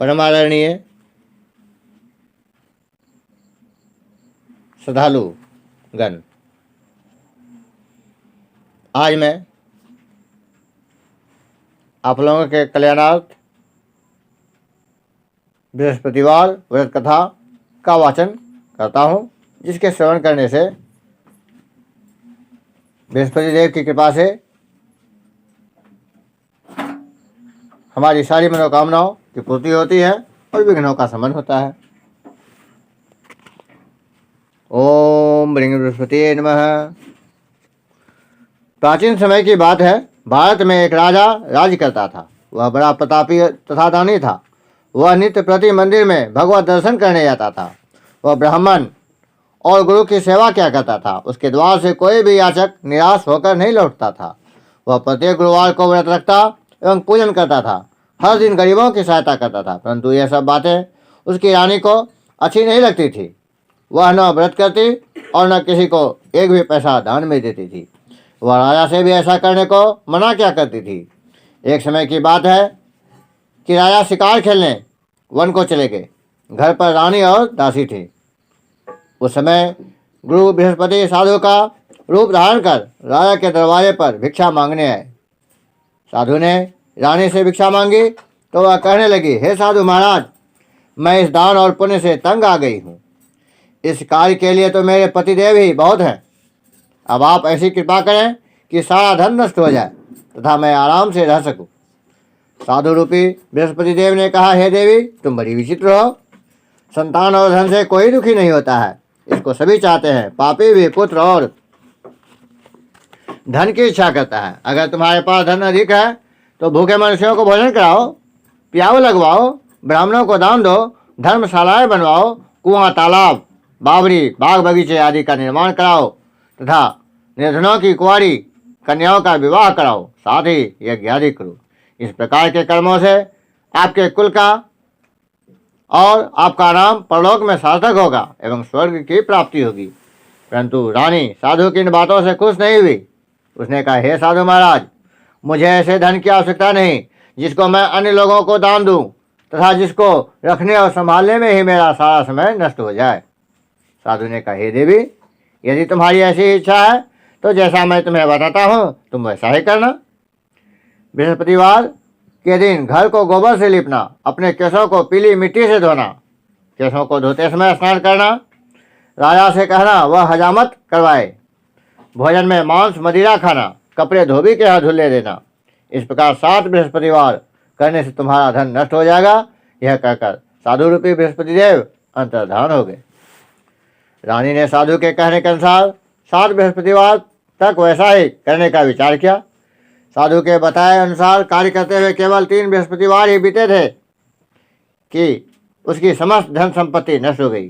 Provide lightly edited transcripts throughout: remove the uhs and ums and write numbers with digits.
परमादरणीय श्रद्धालुगण, आज मैं आप लोगों के कल्याणार्थ बृहस्पतिवार व्रत कथा का वाचन करता हूँ, जिसके श्रवण करने से बृहस्पति देव की कृपा से हमारी सारी मनोकामनाओं की पूर्ति होती है और विघ्नों का शमन होता है। ओम ब्रह्म बृहस्पति नमः। प्राचीन समय की बात है। भारत में एक राजा राज्य करता था। वह बड़ा प्रतापी तथा दानी था। वह नित्य प्रति मंदिर में भगवत दर्शन करने जाता था। वह ब्राह्मण और गुरु की सेवा किया करता था। उसके द्वार से कोई भी याचक निराश होकर नहीं लौटता था। वह प्रत्येक गुरुवार को व्रत रखता एवं पूजन करता था। हर दिन गरीबों की सहायता करता था, परंतु यह सब बातें उसकी रानी को अच्छी नहीं लगती थी। वह न व्रत करती और न किसी को एक भी पैसा दान में देती थी। वह राजा से भी ऐसा करने को मना क्या करती थी। एक समय की बात है कि राजा शिकार खेलने वन को चले गए। घर पर रानी और दासी थी। उस समय गुरु बृहस्पति साधु का रूप धारण कर राजा के दरवाजे पर भिक्षा मांगने आए। साधु ने रानी से भिक्षा मांगी तो वह कहने लगी, हे साधु महाराज, मैं इस दान और पुण्य से तंग आ गई हूँ। इस कार्य के लिए तो मेरे पतिदेव ही बहुत हैं। अब आप ऐसी कृपा करें कि सारा धन नष्ट हो जाए तथा मैं आराम से रह सकूं। साधु रूपी बृहस्पति देव ने कहा, हे देवी, तुम बड़ी विचित्र हो। संतान और धन से कोई दुखी नहीं होता है, इसको सभी चाहते हैं। पापी भी पुत्र और धन की इच्छा करता है। अगर तुम्हारे पास धन अधिक है तो भूखे मनुष्यों को भोजन कराओ, प्याऊ लगवाओ, ब्राह्मणों को दान दो, धर्मशालाएं बनवाओ, कुआं, तालाब, बावड़ी, बाग बगीचे आदि का निर्माण कराओ तथा निर्धनों की कुंवारी कन्याओं का विवाह कराओ, साथ ही यज्ञ आदि करो। इस प्रकार के कर्मों से आपके कुल का और आपका नाम परलोक में सार्थक होगा एवं स्वर्ग की प्राप्ति होगी। परंतु रानी साधु की इन बातों से खुश नहीं हुई। उसने कहा, हे साधु महाराज, मुझे ऐसे धन की आवश्यकता नहीं जिसको मैं अन्य लोगों को दान दूं तथा जिसको रखने और संभालने में ही मेरा सारा समय नष्ट हो जाए। साधु ने कहा, हे देवी, यदि तुम्हारी ऐसी इच्छा है तो जैसा मैं तुम्हें बताता हूँ तुम वैसा ही करना। बृहस्पतिवार के दिन घर को गोबर से लिपना, अपने केशों को पीली मिट्टी से धोना, केशों को धोते समय स्नान करना, राजा से कहना वह हजामत करवाए, भोजन में मांस मदिरा खाना, कपड़े धोबी के हाथ धुले देना। इस प्रकार 7 बृहस्पतिवार करने से तुम्हारा धन नष्ट हो जाएगा। यह कहकर साधु रूपी बृहस्पति देव अंतर्धान हो गए। रानी ने साधु के कहने के अनुसार 7 बृहस्पतिवार तक वैसा ही करने का विचार किया। साधु के बताए अनुसार कार्य करते हुए केवल 3 बृहस्पतिवार ही बीते थे कि उसकी समस्त धन संपत्ति नष्ट हो गई।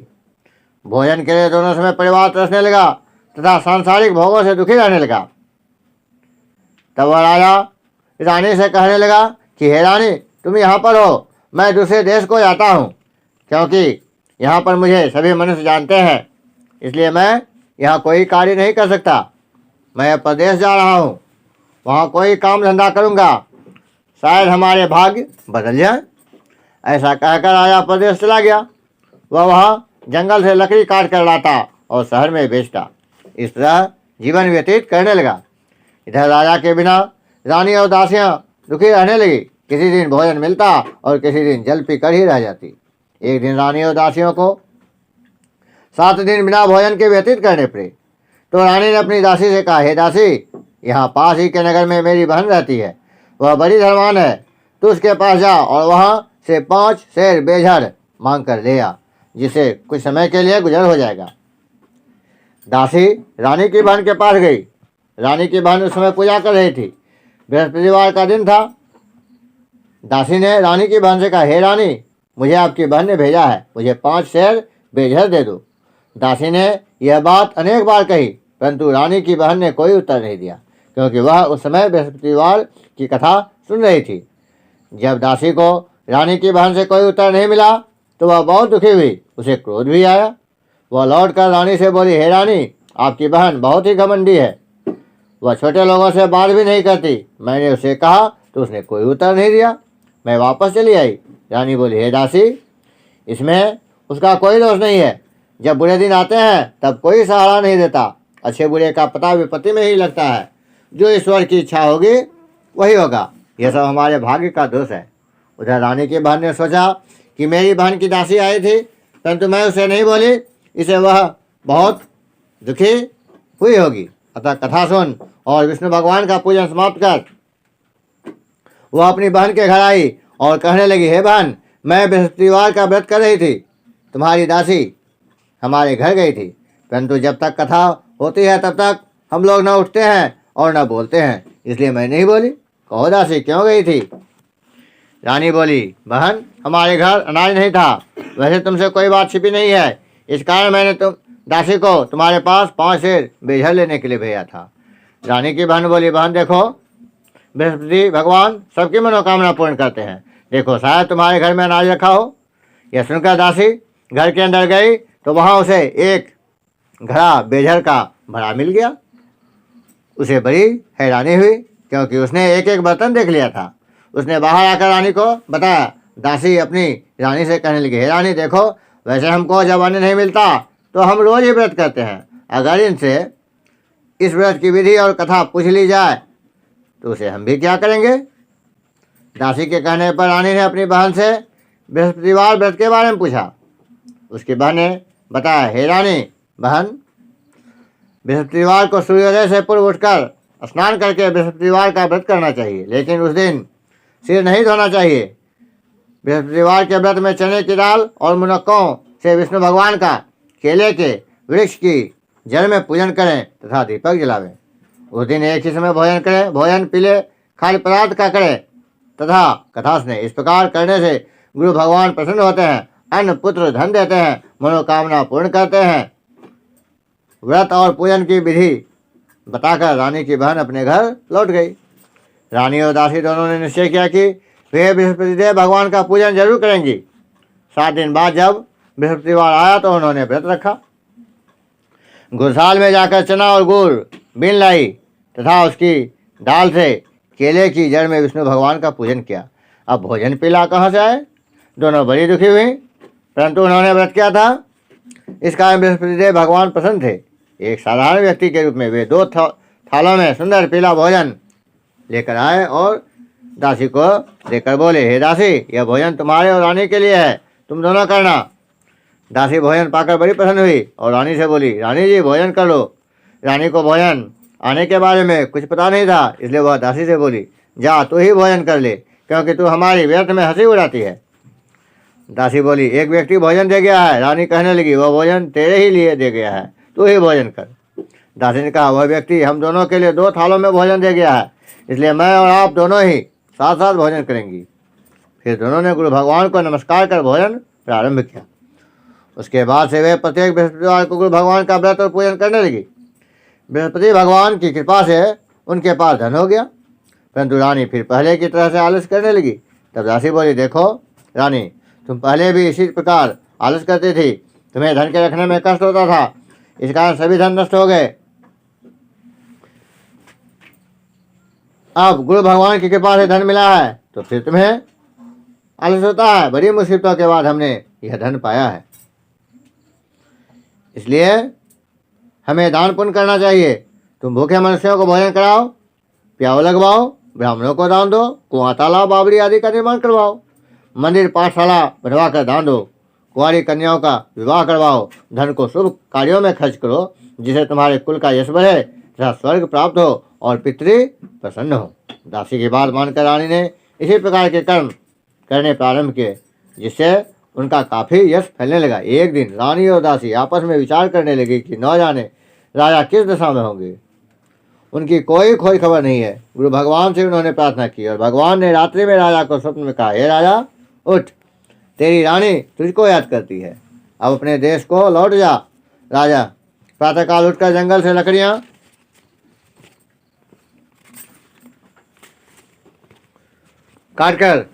भोजन के लिए दोनों समय परिवार तरसने लगा तथा सांसारिक भोगों से दुखी रहने लगा। तब वह राजा रानी से कहने लगा कि हे रानी, तुम यहाँ पर हो, मैं दूसरे देश को जाता हूँ, क्योंकि यहाँ पर मुझे सभी मनुष्य जानते हैं, इसलिए मैं यहाँ कोई कार्य नहीं कर सकता। मैं प्रदेश जा रहा हूँ, वहाँ कोई काम धंधा करूँगा, शायद हमारे भाग्य बदल जाए। ऐसा कहकर राजा प्रदेश चला गया। वह वहाँ जंगल से लकड़ी काट कर लाता और शहर में बेचता। इस तरह जीवन व्यतीत करने लगा। इधर राजा के बिना रानी और दासियां दुखी रहने लगी। किसी दिन भोजन मिलता और किसी दिन जल पीकर ही रह जाती। एक दिन रानी और दासियों को 7 दिन बिना भोजन के व्यतीत करने पड़े। तो रानी ने अपनी दासी से कहा, हे दासी, यहाँ पास ही के नगर में मेरी बहन रहती है, वह बड़ी धनवान है। तू उसके पास जा और वहाँ से 5 शेर बेझर मांग कर ले आ, जिससे कुछ समय के लिए गुजर हो जाएगा। दासी रानी की बहन के पास गई। रानी की बहन उस समय पूजा कर रही थी। बृहस्पतिवार का दिन था। दासी ने रानी की बहन से कहा, हे रानी, मुझे आपकी बहन ने भेजा है, मुझे 5 शेर बेझर दे दो। दासी ने यह बात अनेक बार कही, परंतु रानी की बहन ने कोई उत्तर नहीं दिया, क्योंकि वह उस समय बृहस्पतिवार की कथा सुन रही थी। जब दासी को रानी की बहन से कोई उत्तर नहीं मिला तो वह बहुत दुखी हुई। उसे क्रोध भी आया। वह लौटकर रानी से बोली, हे रानी, आपकी बहन बहुत ही घमंडी है, वह छोटे लोगों से बात भी नहीं करती। मैंने उसे कहा तो उसने कोई उत्तर नहीं दिया। मैं वापस चली आई। रानी बोली, हे दासी, इसमें उसका कोई दोष नहीं है। जब बुरे दिन आते हैं तब कोई सहारा नहीं देता। अच्छे बुरे का पता विपत्ति में ही लगता है। जो ईश्वर की इच्छा होगी वही होगा। यह सब हमारे भाग्य का दोष है। उधर रानी की बहन ने सोचा कि मेरी बहन की दासी आई थी, परंतु मैं उसे नहीं बोली, इसे वह बहुत दुखी हुई होगी। अतः कथा सुन और विष्णु भगवान का पूजन समाप्त कर वह अपनी बहन के घर आई और कहने लगी, हे बहन, मैं बृहस्पतिवार का व्रत कर रही थी। तुम्हारी दासी हमारे घर गई थी, परंतु जब तक कथा होती है तब तक हम लोग न उठते हैं और न बोलते हैं, इसलिए मैं नहीं बोली। कहो दासी, क्यों गई थी? रानी बोली, बहन, हमारे घर अनाज नहीं था। वैसे तुमसे कोई बात छिपी नहीं है, इस कारण मैंने दासी को तुम्हारे पास 5 सेर बेझर लेने के लिए भेजा था। रानी की बहन बोली, बहन देखो, बृहस्पति भगवान सबकी मनोकामना पूर्ण करते हैं। देखो, शायद तुम्हारे घर में अनाज रखा हो। यह सुनकर दासी घर के अंदर गई तो वहाँ उसे एक घड़ा बेझर का भरा मिल गया। उसे बड़ी हैरानी हुई, क्योंकि उसने एक एक बर्तन देख लिया था। उसने बाहर आकर रानी को बताया। दासी अपनी रानी से कहने लगी, हे रानी देखो, वैसे हमको जब अन्न नहीं मिलता तो हम रोज ही व्रत करते हैं। अगर इनसे इस व्रत की विधि और कथा पूछ ली जाए तो उसे हम भी क्या करेंगे? दासी के कहने पर रानी ने अपनी बहन से बृहस्पतिवार व्रत के बारे में पूछा। उसकी बहन ने बताया, हे रानी बहन, बृहस्पतिवार को सूर्योदय से पूर्व उठकर स्नान करके बृहस्पतिवार का व्रत करना चाहिए, लेकिन उस दिन सिर नहीं धोना चाहिए। बृहस्पतिवार के व्रत में चने की दाल और मुनक्कों से विष्णु भगवान का केले के वृक्ष की जड़ में पूजन करें तथा दीपक जलावें। उस दिन एक ही समय भोजन करें, भोजन पीले खाद्य पदार्थ का करें तथा कथा सुने। इस प्रकार करने से गुरु भगवान प्रसन्न होते हैं, अन्न पुत्र धन देते हैं, मनोकामना पूर्ण करते हैं। व्रत और पूजन की विधि बताकर रानी की बहन अपने घर लौट गई। रानी और दासी दोनों ने निश्चय किया कि वे बृहस्पतिदेव भगवान का पूजन जरूर करेंगी। 7 दिन बाद जब बृहस्पतिवार आया तो उन्होंने व्रत रखा। गुरसाल में जाकर चना और गुड़ बीन लाई तथा उसकी दाल से केले की जड़ में विष्णु भगवान का पूजन किया। अब भोजन पीला कहाँ से आए? दोनों बड़ी दुखी हुई, परंतु उन्होंने व्रत किया था, इस कारण बृहस्पतिदेव भगवान प्रसन्न थे। एक साधारण व्यक्ति के रूप में वे 2 थालों में सुंदर पीला भोजन लेकर आए और दासी को देकर बोले, हे दासी, यह भोजन तुम्हारे और रानी के लिए है, तुम दोनों करना। दासी भोजन पाकर बड़ी प्रसन्न हुई और रानी से बोली, रानी जी भोजन कर लो। रानी को भोजन आने के बारे में कुछ पता नहीं था, इसलिए वह दासी से बोली, जा तू ही भोजन कर ले, क्योंकि तू हमारी व्यर्थ में हंसी उड़ाती है। दासी बोली, एक व्यक्ति भोजन दे गया है। रानी कहने लगी, वह भोजन तेरे ही लिए दे गया है, तू ही भोजन कर। दासी ने कहा, वह व्यक्ति हम दोनों के लिए 2 थालों में भोजन दे गया है, इसलिए मैं और आप दोनों ही साथ साथ भोजन करेंगी। फिर दोनों ने गुरु भगवान को नमस्कार कर भोजन प्रारंभ किया। उसके बाद से वे प्रत्येक बृहस्पतिवार को गुरु भगवान का व्रत और पूजन करने लगी। बृहस्पति भगवान की कृपा से उनके पास धन हो गया, परंतु रानी फिर पहले की तरह से आलस करने लगी। तब दासी बोली, देखो रानी, तुम पहले भी इसी प्रकार आलस करती थी, तुम्हें धन के रखने में कष्ट होता था, इस कारण सभी धन नष्ट हो गए। अब गुरु भगवान की कृपा से धन मिला है तो फिर तुम्हें आलस होता है। बड़ी मुसीबतों के बाद हमने यह धन पाया है, इसलिए हमें दान पुण्य करना चाहिए। तुम भूखे मनुष्यों को भोजन कराओ, प्याऊ लगवाओ, ब्राह्मणों को दान दो, कुआं तालाब बावड़ी आदि का निर्माण करवाओ, मंदिर पाठशाला बनवा कर दान दो, कुंवारी कन्याओं का विवाह करवाओ, धन को शुभ कार्यों में खर्च करो, जिससे तुम्हारे कुल का यश बढ़े तथा स्वर्ग प्राप्त हो और पितृ प्रसन्न हो। दासी की बात मानकर रानी ने इसी प्रकार के कर्म करने प्रारंभ किए, जिससे उनका काफ़ी यश फैलने लगा। एक दिन रानी और दासी आपस में विचार करने लगी कि न जाने राजा किस दशा में होंगे, उनकी कोई खोज खबर नहीं है। गुरु भगवान से उन्होंने प्रार्थना की और भगवान ने रात्रि में राजा को स्वप्न में कहा, हे राजा उठ, तेरी रानी तुझको याद करती है, अब अपने देश को लौट जा। राजा प्रातःकाल उठकर जंगल से लकड़ियाँ काटकर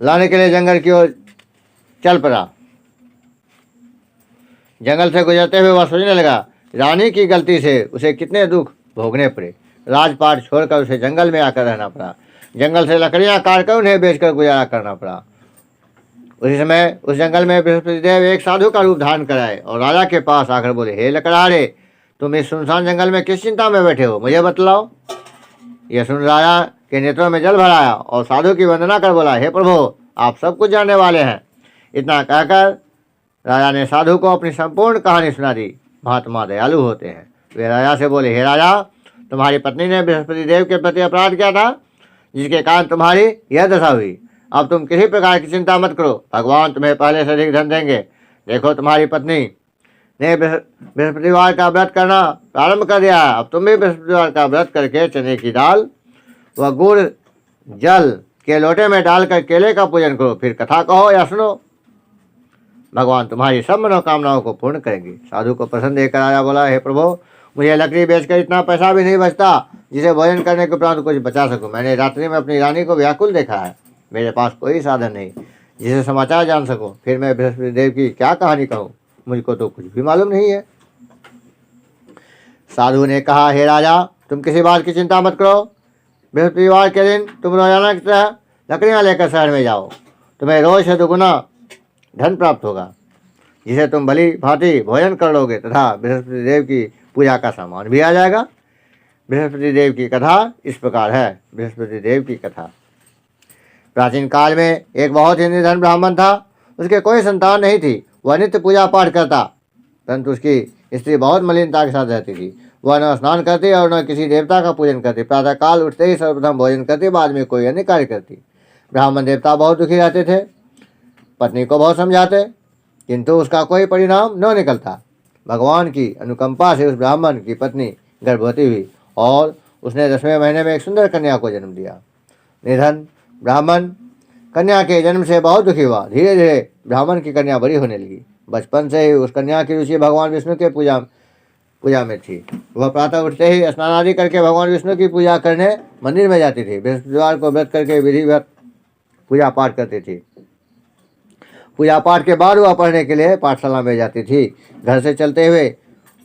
लाने के लिए जंगल की ओर चल पड़ा। जंगल से गुजरते हुए वह सोचने लगा, रानी की गलती से उसे कितने दुख भोगने पड़े। राजपाट छोड़कर उसे जंगल में आकर रहना पड़ा। जंगल से लकड़ियां काट कर उन्हें बेचकर गुजारा करना पड़ा। उसी समय उस जंगल में बृहस्पति देव एक साधु का रूप धारण कराए और राजा के पास आकर बोले, हे लकड़हारे, तुम इस सुनसान जंगल में किस चिंता में बैठे हो, मुझे बतलाओ। यह सुन राजा के नेत्रों में जल भर आया और साधु की वंदना कर बोला, हे प्रभु, आप सब कुछ जानने वाले हैं। इतना कहकर राजा ने साधु को अपनी संपूर्ण कहानी सुना दी। महात्मा दयालु होते हैं। वे राजा से बोले, हे राजा, तुम्हारी पत्नी ने बृहस्पति देव के प्रति अपराध किया था, जिसके कारण तुम्हारी यह दशा हुई। अब तुम किसी प्रकार की चिंता मत करो, भगवान तुम्हें पहले से अधिक धन देंगे। देखो, तुम्हारी पत्नी ने बृहस्पतिवार का व्रत करना प्रारंभ कर दिया है। अब तुम भी बृहस्पतिवार का व्रत करके चने की दाल व गुड़ जल के लोटे में डालकर केले का पूजन करो, फिर कथा कहो या सुनो। भगवान तुम्हारी सब मनोकामनाओं को पूर्ण करेंगे। साधु को प्रसन्न देखकर राजा बोला, हे प्रभु, मुझे लकड़ी बेचकर इतना पैसा भी नहीं बचता जिसे भोजन करने के उपरांत कुछ बचा सकूं। मैंने रात्रि में अपनी रानी को व्याकुल देखा है। मेरे पास कोई साधन नहीं जिसे समाचार जान सकूं। फिर मैं बृहस्पति देव की क्या कहानी कहूँ, मुझको तो कुछ भी मालूम नहीं है। साधु ने कहा, हे राजा, तुम किसी बात की चिंता मत करो। बृहस्पतिवार के दिन तुम रोजाना की तरह लकड़ियाँ लेकर शहर में जाओ। तुम्हें रोज से दुगुना धन प्राप्त होगा, जिसे तुम भली भांति भोजन कर लोगे तथा बृहस्पति देव की पूजा का सामान भी आ जाएगा। बृहस्पति देव की कथा इस प्रकार है। बृहस्पति देव की कथा। प्राचीन काल में एक बहुत ही निर्धन ब्राह्मण था। उसके कोई संतान नहीं थी। वह नित्य पूजा पाठ करता, परंतु उसकी स्त्री बहुत मलिनता के साथ रहती थी। वह न स्नान करती और न किसी देवता का पूजन करती। प्रातःकाल उठते ही सर्वप्रथम भोजन करती, बाद में कोई अन्य कार्य करती। ब्राह्मण देवता बहुत दुखी रहते थे। पत्नी को बहुत समझाते, किंतु उसका कोई परिणाम न निकलता। भगवान की अनुकंपा से उस ब्राह्मण की पत्नी गर्भवती हुई और उसने 10वें महीने में एक सुंदर कन्या को जन्म दिया। निधन ब्राह्मण कन्या के जन्म से बहुत दुखी हुआ। धीरे धीरे ब्राह्मण की कन्या बड़ी होने लगी। बचपन से ही उस कन्या की रुचि भगवान विष्णु के पूजा में थी। वह प्रातः उठते ही स्नान आदि करके भगवान विष्णु की पूजा करने मंदिर में जाती थी। बृहस्पतिवार को व्रत करके विधिवत पूजा पाठ करती थी। पूजा पाठ के बाद वह पढ़ने के लिए पाठशाला में जाती थी। घर से चलते हुए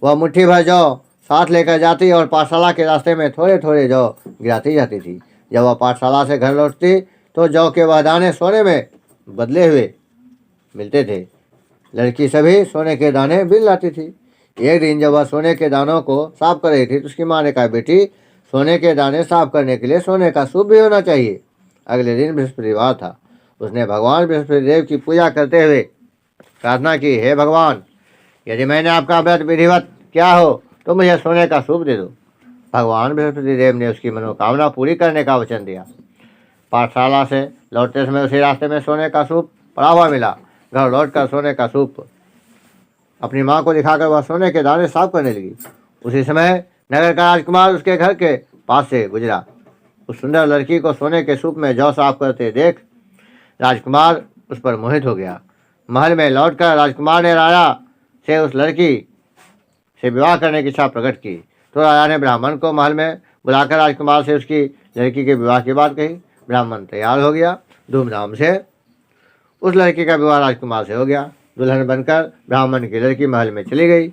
वह मुट्ठी भर जौ साथ लेकर जाती और पाठशाला के रास्ते में थोड़े थोड़े जौ गिराती जाती थी। जब वह पाठशाला से घर लौटती तो जौ के वह दाने सोने में बदले हुए मिलते थे। लड़की सभी सोने के दाने बिन लाती थी। एक दिन जब वह सोने के दानों को साफ कर रही थी तो उसकी माँ ने कहा, बेटी, सोने के दाने साफ करने के लिए सोने का सूप भी होना चाहिए। अगले दिन बृहस्पतिवार था। उसने भगवान बृहस्पति देव की पूजा करते हुए प्रार्थना की, हे भगवान, यदि मैंने आपका व्रत विधिवत किया हो तो मुझे सोने का सूप दे दो। भगवान बृहस्पति देव ने उसकी मनोकामना पूरी करने का वचन दिया। पाठशाला से लौटते समय उसी रास्ते में सोने का सूप पड़ा हुआ मिला। घर लौटकर सोने का सूप अपनी माँ को दिखाकर वह सोने के दाने साफ करने लगी। उसी समय नगर का राजकुमार उसके घर के पास से गुजरा। उस सुंदर लड़की को सोने के सूप में जौ साफ करते देख राजकुमार उस पर मोहित हो गया। महल में लौटकर राजकुमार ने राजा से उस लड़की से विवाह करने की इच्छा प्रकट की। तो राजा ने ब्राह्मण को महल में बुलाकर राजकुमार से उसकी लड़की के विवाह की बात कही। ब्राह्मण तैयार हो गया। धूमधाम से उस लड़की का विवाह राजकुमार से हो गया। दुल्हन बनकर ब्राह्मण की लड़की महल में चली गई।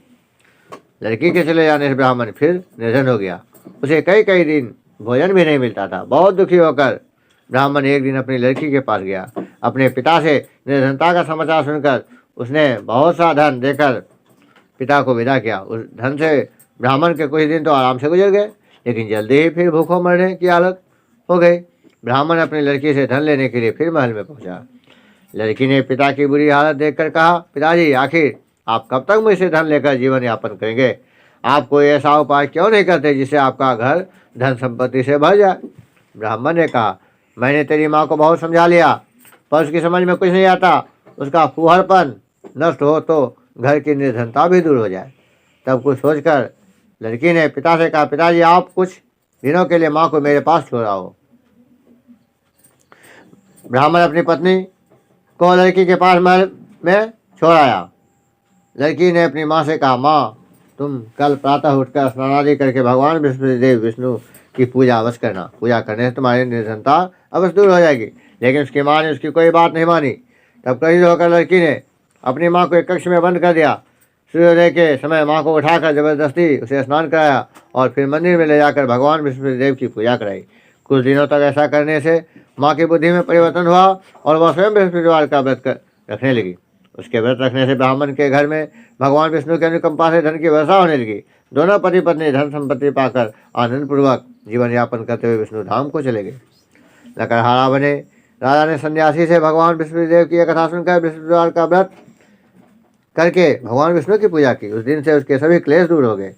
लड़की के चले जाने से ब्राह्मण फिर निर्धन हो गया। उसे कई कई दिन भोजन भी नहीं मिलता था। बहुत दुखी होकर ब्राह्मण एक दिन अपनी लड़की के पास गया। अपने पिता से निर्धनता का समाचार सुनकर उसने बहुत सा धन देकर पिता को विदा किया। उस धन से ब्राह्मण के कुछ दिन तो आराम से गुजर गए, लेकिन जल्दी ही फिर भूखों मरने की हालत हो गई। ब्राह्मण अपनी लड़की से धन लेने के लिए फिर महल में पहुंचा। लड़की ने पिता की बुरी हालत देखकर कहा, पिताजी, आखिर आप कब तक मुझसे धन लेकर जीवन यापन करेंगे? आप कोई ऐसा उपाय क्यों नहीं करते जिससे आपका घर धन संपत्ति से भर जाए? ब्राह्मण ने कहा, मैंने तेरी माँ को बहुत समझा लिया, पर उसकी समझ में कुछ नहीं आता। उसका फूहड़पन नष्ट हो तो घर की निर्धनता भी दूर हो जाए। तब कुछ सोचकर लड़की ने पिता से कहा, पिताजी, आप कुछ दिनों के लिए माँ को मेरे पास छोड़ आओ। ब्राह्मण अपनी पत्नी को लड़की के पास महल में छोड़ आया। लड़की ने अपनी माँ से कहा, माँ, तुम कल प्रातः उठकर स्नान आदि करके भगवान बृहस्पति देव विष्णु की पूजा अवश्य करना। पूजा करने से तुम्हारी निर्धनता अवश्य दूर हो जाएगी। लेकिन उसकी माँ ने उसकी कोई बात नहीं मानी। तब क्रोधित होकर लड़की ने अपनी माँ को एक कक्ष में बंद कर दिया। सूर्योदय के समय माँ को उठाकर जबरदस्ती उसे स्नान कराया और फिर मंदिर में ले जाकर भगवान बृहस्पति देव की पूजा कराई। कुछ दिनों तक ऐसा करने से माँ की बुद्धि में परिवर्तन हुआ और वह स्वयं बृहस्पतिवार का व्रत रखने लगी। उसके व्रत रखने से ब्राह्मण के घर में भगवान विष्णु की अनुकंपा से धन की वर्षा होने लगी। दोनों पति पत्नी धन संपत्ति पाकर आनंद पूर्वक जीवन यापन करते हुए विष्णु धाम को चले गए। लकड़हारा बने राजा ने सन्यासी से भगवान विष्णुदेव की कथा सुनकर बृहस्पतिवार का व्रत करके भगवान विष्णु की पूजा की। उस दिन से उसके सभी क्लेश दूर हो गए।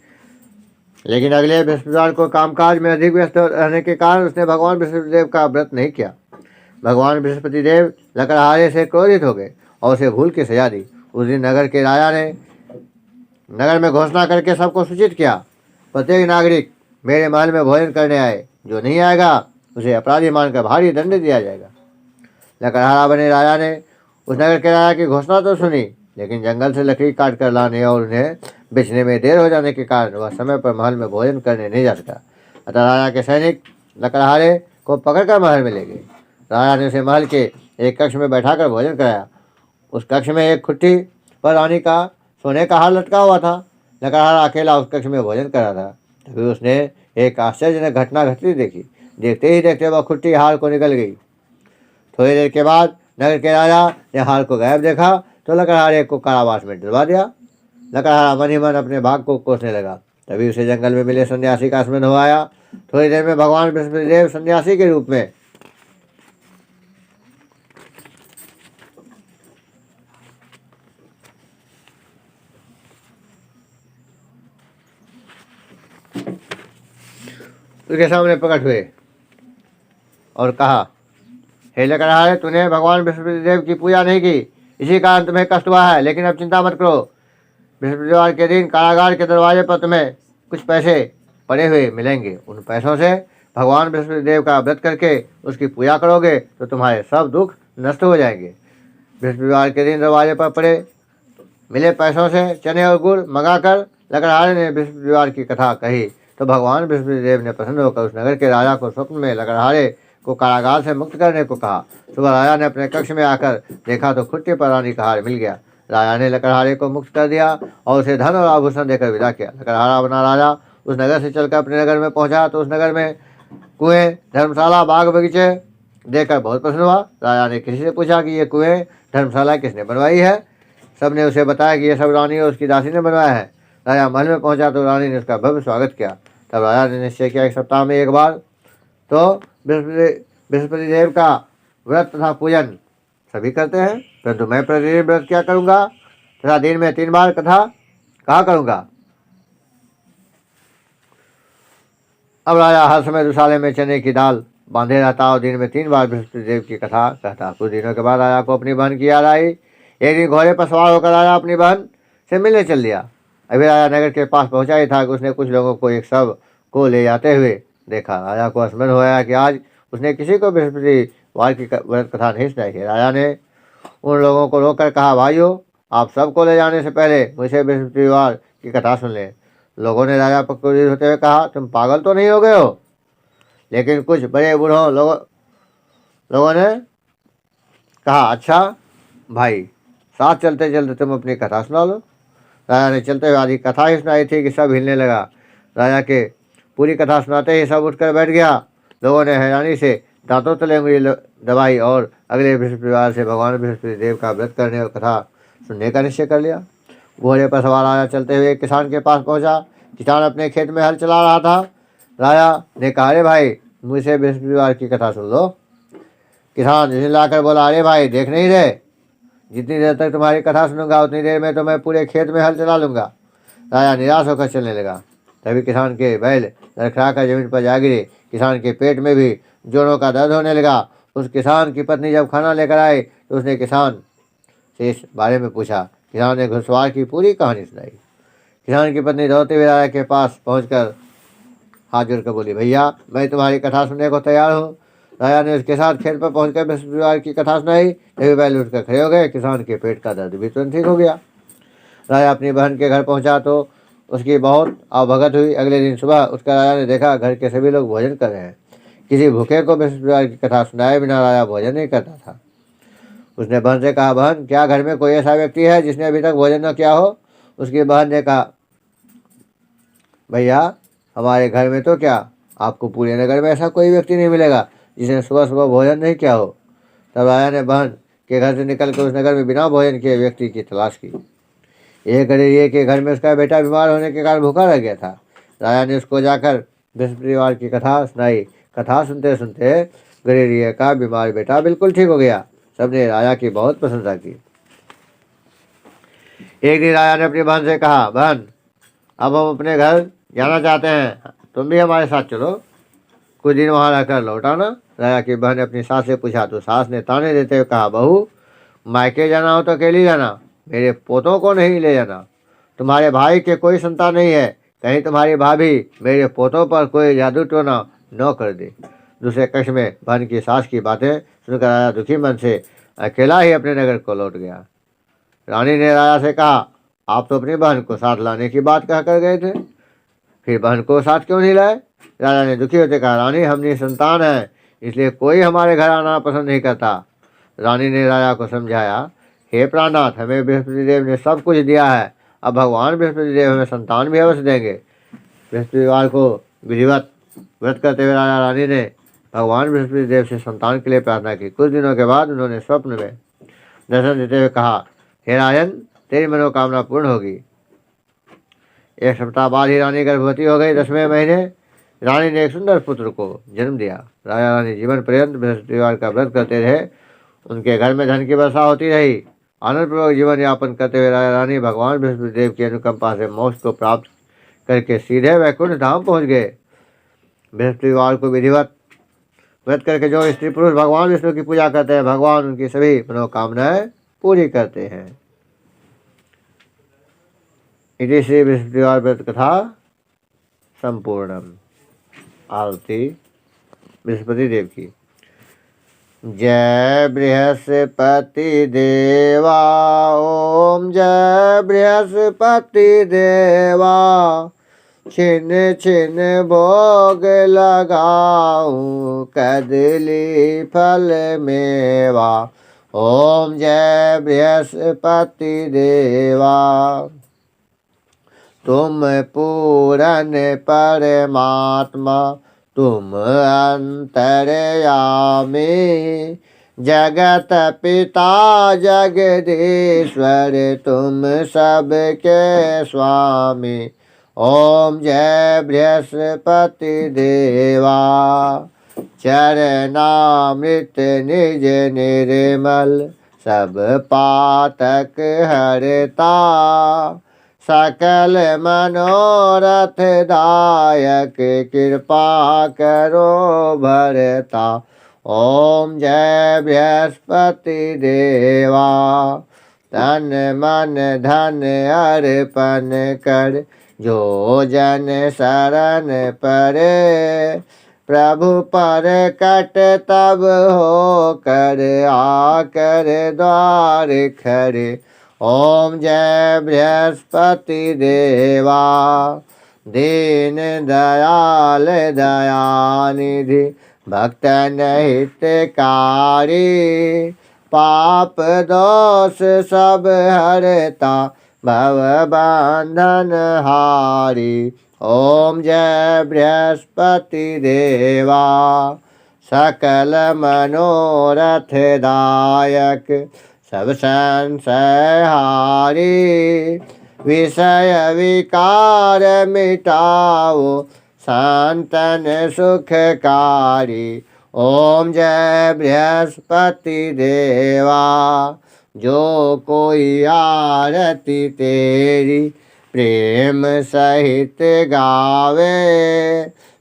लेकिन अगले बृहस्पतिवार को कामकाज में अधिक व्यस्त रहने के कारण उसने भगवान बृहस्पतिदेव का व्रत नहीं किया। भगवान बृहस्पतिदेव लकड़हारे से क्रोधित हो गए और उसे भूल की सजा दी। उस दिन नगर के राजा ने नगर में घोषणा करके सबको सूचित किया, प्रत्येक नागरिक मेरे महल में भोजन करने आए, जो नहीं आएगा उसे अपराधी मानकर भारी दंड दिया जाएगा। लकड़हारा बने राजा ने उस नगर के राजा की घोषणा तो सुनी, लेकिन जंगल से लकड़ी काट कर लाने और उन्हें बेचने में देर हो जाने के कारण वह समय पर महल में भोजन करने नहीं जा सका। अतः राजा के सैनिक लकड़हारे को पकड़कर महल में ले गए। राजा ने उसे महल के एक कक्ष में बैठाकर भोजन कराया। उस कक्ष में एक खुट्टी पर रानी का सोने का हार लटका हुआ था। लकड़हारा अकेला उस कक्ष में भोजन कर रहा था। तभी उसने एक आश्चर्यजनक घटना घटती देखी। देखते ही देखते वह खुट्टी हार को निकल गई। थोड़ी देर के बाद नगर के राजा ने हार को गायब देखा तो लकड़हारे को कारावास में डलवा दिया। लकड़हारा मन ही मन अपने भाग को कोसने लगा। तभी उसे जंगल में मिले सन्यासी का स्मरण हो आया। थोड़ी देर में भगवान बृहस्पतिदेव सन्यासी के रूप में उसके सामने प्रकट हुए और कहा, हे लकड़हारे, तूने भगवान बृहस्पतिदेव की पूजा नहीं की, इसी कारण तुम्हें कष्ट हुआ है। लेकिन अब चिंता मत करो, बृहस्पतिवार के दिन कारागार के दरवाजे पर तुम्हें कुछ पैसे पड़े हुए मिलेंगे। उन पैसों से भगवान बृहस्पतिदेव का व्रत करके उसकी पूजा करोगे तो तुम्हारे सब दुख नष्ट हो जाएंगे। बृहस्पतिवार के दिन दरवाजे पर पड़े मिले पैसों से चने और गुड़ मंगाकर लकड़हारे ने बृहस्पतिवार की कथा कही तो भगवान बृहस्पतिदेव ने प्रसन्न होकर उस नगर के राजा को स्वप्न में लकड़हारे को कारागार से मुक्त करने को कहा। सुबह राजा ने अपने कक्ष में आकर देखा तो खुट्टी पर रानी का हार मिल गया। राजा ने लकड़हारे को मुक्त कर दिया और उसे धन और आभूषण देकर विदा किया। लकड़हारा बना राजा उस नगर से चलकर अपने नगर में पहुंचा तो उस नगर में कुएं, धर्मशाला, बाग बगीचे देखकर बहुत प्रसन्न हुआ। राजा ने किसी से पूछा कि ये कुएं, धर्मशाला किसने बनवाई है। सबने उसे बताया कि यह सब रानी और उसकी दासी ने बनवाया है। राजा महल में पहुंचा तो रानी ने उसका भव्य स्वागत किया। तब राजा ने निश्चय किया एक सप्ताह में एक बार तो बृहस्पतिदेव का व्रत तथा पूजन सभी करते हैं, परंतु मैं प्रतिदिन व्रत क्या करूंगा तथा दिन में 3 बार कथा कहा करूंगा। अब राजा हर समय दुशाले में चने की दाल बांधे रहता और दिन में 3 बार बृहस्पतिदेव की कथा कहता। कुछ दिनों के बाद राजा को अपनी बहन की याद आई। एक दिन घोड़े पर सवार होकर राजा अपनी बहन से मिलने चल दिया। अभी राजा नगर के पास पहुंचा ही था कि उसने कुछ लोगों को एक शव को ले जाते हुए देखा। राजा को स्मरण होया कि आज उसने किसी को बृहस्पतिवार की व्रत कथा नहीं सुनाई थी। राजा ने उन लोगों को रोककर कहा, भाइयों, आप सबको ले जाने से पहले मुझे बृहस्पतिवार की कथा सुन लें। लोगों ने राजा पर क्रोधित होते हुए कहा, तुम पागल तो नहीं हो गए हो। लेकिन कुछ बड़े बूढ़ों लोगों ने कहा, अच्छा भाई, साथ चलते चलते तुम अपनी कथा सुना लो। राजा ने चलते हुए आदि कथा ही सुनाई थी कि सब हिलने लगा। राजा के पूरी कथा सुनाते ही सब उठकर बैठ गया। लोगों ने हैरानी से दांतों तले उंगली दबाई और अगले बृहस्पतिवार से भगवान बृहस्पतिदेव का व्रत करने और कथा सुनने का निश्चय कर लिया। घोड़े पर सवार राजा चलते हुए एक किसान के पास पहुंचा। किसान अपने खेत में हल चला रहा था। राजा ने कहा, अरे भाई, मुझसे बृहस्पतिवार की कथा सुन लो। किसान जिसे लाकर बोला, अरे भाई, देख नहीं रहे, जितनी देर तक तुम्हारी कथा सुनूंगा उतनी देर में तो मैं पूरे खेत में हल चला लूँगा। राजा निराश होकर चलने लगा। तभी किसान के बैल लड़खड़ा कर जमीन पर जा गिरे। किसान के पेट में भी जोड़ों का दर्द होने लगा। उस किसान की पत्नी जब खाना लेकर आए तो उसने किसान से इस बारे में पूछा। किसान ने घुड़सवार की पूरी कहानी सुनाई। किसान की पत्नी दौड़ते हुए राजा के पास पहुंचकर हाथ जोड़कर बोली, भैया, मैं तुम्हारी कथा सुनने को तैयार हूँ। राजा ने उसके साथ खेत पर पहुंचकर बृहस्पतिवार की कथा सुनाई। तभी बैल उठकर खड़े हो गए। किसान के पेट का दर्द भी तुरंत ठीक हो गया। राजा अपनी बहन के घर पहुंचा तो उसकी बहुत आवभगत हुई। अगले दिन सुबह उठकर राजा ने देखा घर के सभी लोग भोजन कर रहे हैं। किसी भूखे को बृहस्पतिवार की कथा सुनाए बिना राजा भोजन नहीं करता था। उसने बहन से कहा, बहन, क्या घर में कोई ऐसा व्यक्ति है जिसने अभी तक भोजन न किया हो। उसकी बहन ने कहा, भैया, हमारे घर में तो क्या आपको पूरे नगर में ऐसा कोई व्यक्ति नहीं मिलेगा जिसने सुबह सुबह भोजन नहीं किया हो। तब राजा ने बहन के घर से निकलकर उस नगर में बिना भोजन किए व्यक्ति की तलाश की। एक गडेरिये के घर में उसका बेटा बीमार होने के कारण भूखा रह गया था। राजा ने उसको जाकर बृहस्पतिवार की कथा सुनाई। कथा सुनते सुनते गडेरिये का बीमार बेटा बिल्कुल ठीक हो गया। सबने राजा की बहुत प्रशंसा की। एक दिन राजा ने अपनी बहन से कहा, बहन अब हम अपने घर जाना चाहते हैं, तुम भी हमारे साथ चलो, कुछ दिन वहाँ रहकर लौटाना। राजा की बहन ने अपनी सास से पूछा तो सास ने ताने देते हुए कहा, बहू मायके जाना हो तो अकेली जाना, मेरे पोतों को नहीं ले जाना। तुम्हारे भाई के कोई संतान नहीं है, कहीं तुम्हारी भाभी मेरे पोतों पर कोई जादू टोना न कर दे। दूसरे कक्ष में बहन की सास की बातें सुनकर राजा दुखी मन से अकेला ही अपने नगर को लौट गया। रानी ने राजा से कहा, आप तो अपनी बहन को साथ लाने की बात कह कर गए थे, फिर बहन को साथ क्यों नहीं लाए? राजा ने दुखी होते कहा, रानी हम निसंतान हैं, इसलिए कोई हमारे घर आना पसंद नहीं करता। रानी ने राजा को समझाया, हे प्राणनाथ, हमें बृहस्पति देव ने सब कुछ दिया है, अब भगवान बृहस्पति देव हमें संतान भी अवश्य देंगे। बृहस्पतिवार को विधिवत व्रत करते हुए राजा रानी ने भगवान बृहस्पति देव से संतान के लिए प्रार्थना की। कुछ दिनों के बाद उन्होंने स्वप्न में दर्शन देते हुए कहा, हे राजन, तेरी मनोकामना पूर्ण होगी। एक सप्ताह बाद ही रानी गर्भवती हो गई। 10वें महीने रानी ने एक सुंदर पुत्र को जन्म दिया। राजा रानी जीवन पर्यंत बृहस्पतिवार का व्रत करते रहे। उनके घर में धन की वर्षा होती रही। आनंदपूर्वक जीवन यापन करते हुए राजा रानी भगवान बृहस्पति देव की अनुकंपा से मोक्ष को प्राप्त करके सीधे वैकुंठ धाम पहुँच गए। बृहस्पतिवार को विधिवत व्रत करके जो स्त्री पुरुष भगवान विष्णु की पूजा करते हैं, भगवान उनकी सभी मनोकामनाएं पूरी करते हैं। इति श्री बृहस्पतिवार व्रत कथा संपूर्णम। आरती बृहस्पति देव की। जय बृहस्पति देवा, ओम जय बृहस्पति देवा, छिन छिन भोग लगाऊं कदली फल मेवा। ओम जय बृहस्पति देवा, तुम पूरन परमात्मा, तुम अंतर्यामी, जगत पिता जगदीश्वर, तुम सबके स्वामी। ओम जय बृहस्पति देवा, चरणामृत निज निर्मल, सब पातक हरता, सकल मनोरथ दायक, कृपा करो भरता। ओम जय बृहस्पति देवा, तन मन धन अर्पण कर, जो जन शरण परे, प्रभु पर कट तब हो कर, आकर द्वार खड़े। ओम जय बृहस्पति देवा, दीन दयाल दयानिधि, भक्तन हितकारी, पाप दोष सब हरता, भव बंधन हारी। ओम जय बृहस्पति देवा, सकल मनोरथ दायक, सब संशय हारी, विषय विकार मिटाओ, संतन सुखकारी। ओम जय बृहस्पति देवा, जो कोई आरती तेरी प्रेम सहित गावे,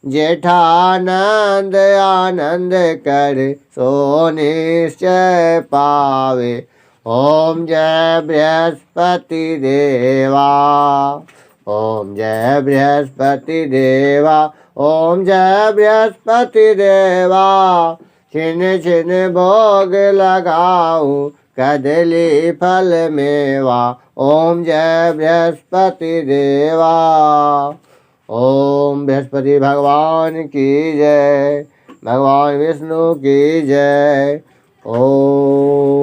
जेठानंद आनंद कर, सो निश्चय पावे। ओम जय बृहस्पति देवा, ओम जय बृहस्पति देवा, ओम जय बृहस्पति देवा, छिन छिन भोग लगाऊं कदली फल मेवा। ओम जय बृहस्पति देवा। ओम बृहस्पति भगवान की जय, भगवान विष्णु की जय। ओम।